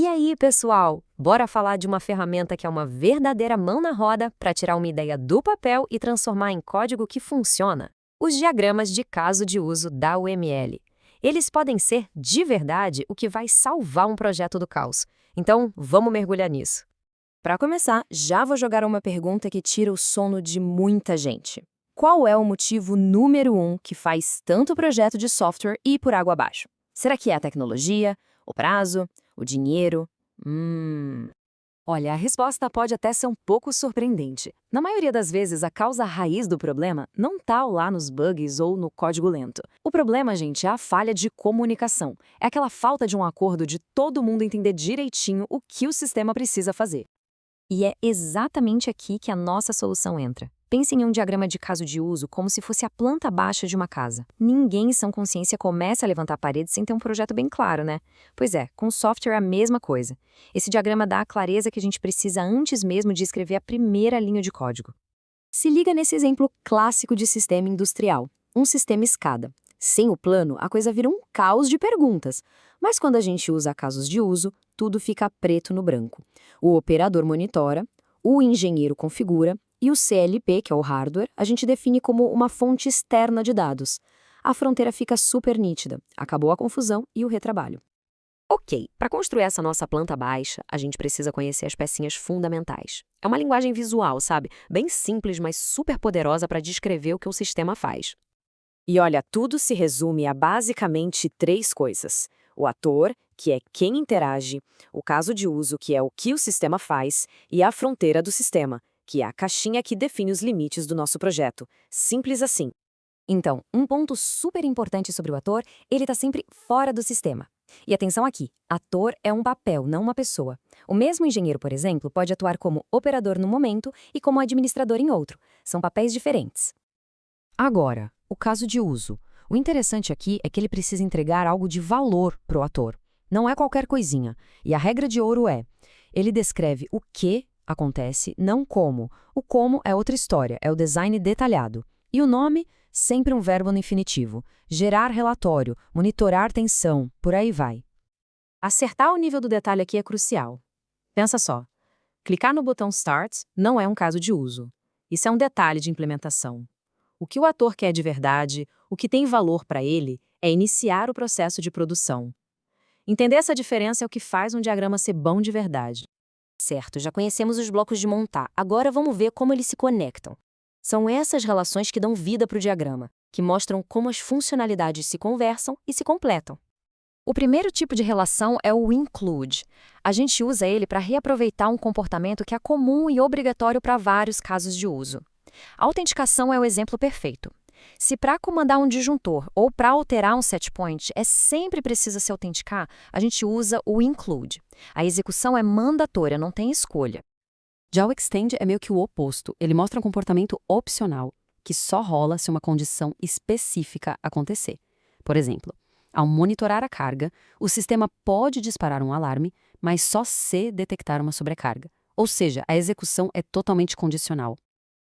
aí, pessoal? Bora falar de uma ferramenta que é uma verdadeira mão na roda para tirar uma ideia do papel e transformar em código que funciona. Os diagramas de caso de uso da UML. Eles podem ser, de verdade, o que vai salvar um projeto do caos. Então, vamos mergulhar nisso. Para começar, já vou jogar uma pergunta que tira o sono de muita gente. Qual é o motivo número 1 que faz tanto projeto de software ir por água abaixo? Será que é a tecnologia, o prazo, o dinheiro? Olha, a resposta pode até ser um pouco surpreendente. Na maioria das vezes, a causa raiz do problema não está lá nos bugs ou no código lento. O problema, gente, é a falha de comunicação. É aquela falta de um acordo de todo mundo entender direitinho o que o sistema precisa fazer. E é exatamente aqui que a nossa solução entra. Pensem em um diagrama de caso de uso como se fosse a planta baixa de uma casa. Ninguém em sã consciência começa a levantar paredes sem ter um projeto bem claro, né? Pois é, com software é a mesma coisa. Esse diagrama dá a clareza que a gente precisa antes mesmo de escrever a primeira linha de código. Se liga nesse exemplo clássico de sistema industrial, um sistema escada. Sem o plano, a coisa vira um caos de perguntas. Mas quando a gente usa casos de uso, tudo fica preto no branco. O operador monitora, o engenheiro configura e o CLP, que é o hardware, a gente define como uma fonte externa de dados. A fronteira fica super nítida, acabou a confusão e o retrabalho. Ok, para construir essa nossa planta baixa, a gente precisa conhecer as pecinhas fundamentais. É uma linguagem visual, sabe? Bem simples, mas super poderosa para descrever o que o sistema faz. E olha, tudo se resume a basicamente 3 coisas. O ator, que é quem interage, o caso de uso, que é o que o sistema faz, e a fronteira do sistema, que é a caixinha que define os limites do nosso projeto. Simples assim. Então, um ponto super importante sobre o ator, ele está sempre fora do sistema. E atenção aqui, ator é um papel, não uma pessoa. O mesmo engenheiro, por exemplo, pode atuar como operador num momento e como administrador em outro. São papéis diferentes. Agora, o caso de uso. O interessante aqui é que ele precisa entregar algo de valor para o ator. Não é qualquer coisinha. E a regra de ouro é, ele descreve o que acontece, não como. O como é outra história, é o design detalhado. E o nome, sempre um verbo no infinitivo. Gerar relatório, monitorar tensão, por aí vai. Acertar o nível do detalhe aqui é crucial. Pensa só, clicar no botão Start não é um caso de uso. Isso é um detalhe de implementação. O que o ator quer de verdade, o que tem valor para ele, é iniciar o processo de produção. Entender essa diferença é o que faz um diagrama ser bom de verdade. Certo, já conhecemos os blocos de montar, agora vamos ver como eles se conectam. São essas relações que dão vida para o diagrama, que mostram como as funcionalidades se conversam e se completam. O primeiro tipo de relação é o include. A gente usa ele para reaproveitar um comportamento que é comum e obrigatório para vários casos de uso. A autenticação é o exemplo perfeito. Se para comandar um disjuntor ou para alterar um setpoint sempre precisa se autenticar, a gente usa o include. A execução é mandatória, não tem escolha. Já o extend é meio que o oposto. Ele mostra um comportamento opcional, que só rola se uma condição específica acontecer. Por exemplo, ao monitorar a carga, o sistema pode disparar um alarme, mas só se detectar uma sobrecarga. Ou seja, a execução é totalmente condicional.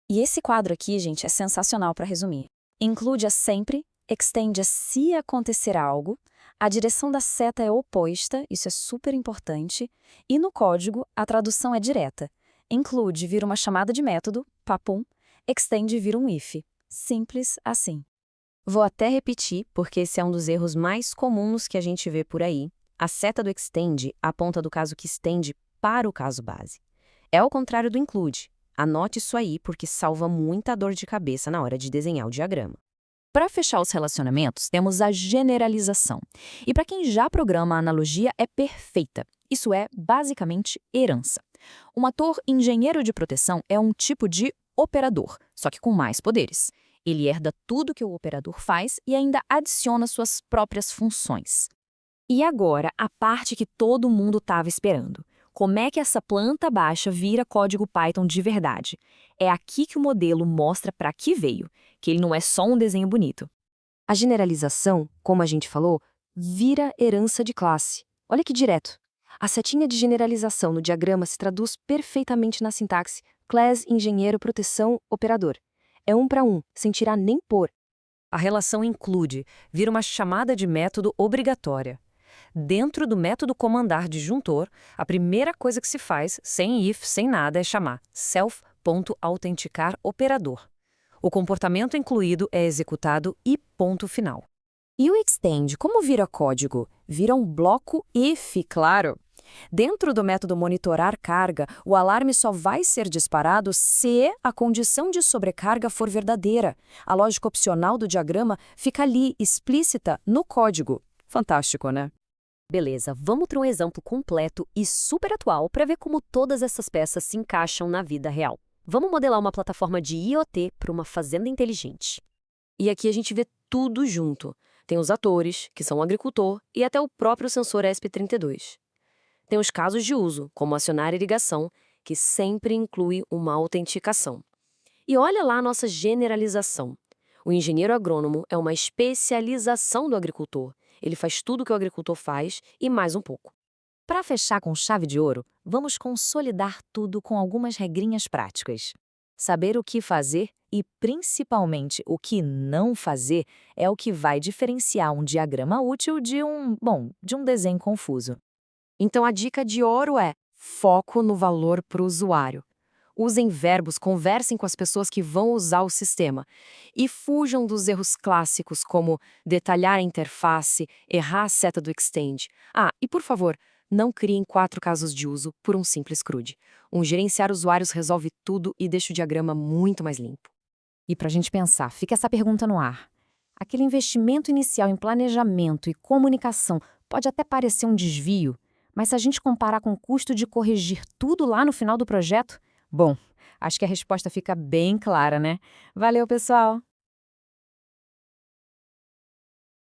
E esse quadro aqui, gente, é sensacional para resumir. Include a sempre, extend a se acontecer algo, a direção da seta é oposta, isso é super importante, e no código a tradução é direta. Include vira uma chamada de método, papum, extend vira um if. Simples assim. Vou até repetir, porque esse é um dos erros mais comuns que a gente vê por aí. A seta do extend aponta do caso que estende para o caso base. É ao contrário do include. Anote isso aí, porque salva muita dor de cabeça na hora de desenhar o diagrama. Para fechar os relacionamentos, temos a generalização. E para quem já programa, a analogia é perfeita. Isso é, basicamente, herança. Um ator engenheiro de proteção é um tipo de operador, só que com mais poderes. Ele herda tudo que o operador faz e ainda adiciona suas próprias funções. E agora, a parte que todo mundo estava esperando. Como é que essa planta baixa vira código Python de verdade? É aqui que o modelo mostra para que veio, que ele não é só um desenho bonito. A generalização, como a gente falou, vira herança de classe. Olha que direto. A setinha de generalização no diagrama se traduz perfeitamente na sintaxe class, engenheiro, proteção, operador. É 1 para 1, sem tirar nem pôr. A relação include, vira uma chamada de método obrigatória. Dentro do método comandar disjuntor, a primeira coisa que se faz, sem if, sem nada, é chamar self.autenticar-operador. O comportamento incluído é executado e ponto final. E o extend, como vira código? Vira um bloco if, claro. Dentro do método monitorar carga, o alarme só vai ser disparado se a condição de sobrecarga for verdadeira. A lógica opcional do diagrama fica ali, explícita, no código. Fantástico, né? Beleza, vamos para um exemplo completo e super atual para ver como todas essas peças se encaixam na vida real. Vamos modelar uma plataforma de IoT para uma fazenda inteligente. E aqui a gente vê tudo junto. Tem os atores, que são o agricultor, e até o próprio sensor ESP32. Tem os casos de uso, como acionar irrigação, que sempre inclui uma autenticação. E olha lá a nossa generalização. O engenheiro agrônomo é uma especialização do agricultor. Ele faz tudo o que o agricultor faz e mais um pouco. Para fechar com chave de ouro, vamos consolidar tudo com algumas regrinhas práticas. Saber o que fazer e, principalmente, o que não fazer é o que vai diferenciar um diagrama útil de um desenho confuso. Então a dica de ouro é foco no valor para o usuário. Usem verbos, conversem com as pessoas que vão usar o sistema e fujam dos erros clássicos como detalhar a interface, errar a seta do extend. E por favor, não criem 4 casos de uso por um simples CRUD. Um gerenciar usuários resolve tudo e deixa o diagrama muito mais limpo. E para a gente pensar, fica essa pergunta no ar. Aquele investimento inicial em planejamento e comunicação pode até parecer um desvio, mas se a gente comparar com o custo de corrigir tudo lá no final do projeto, acho que a resposta fica bem clara, né? Valeu, pessoal!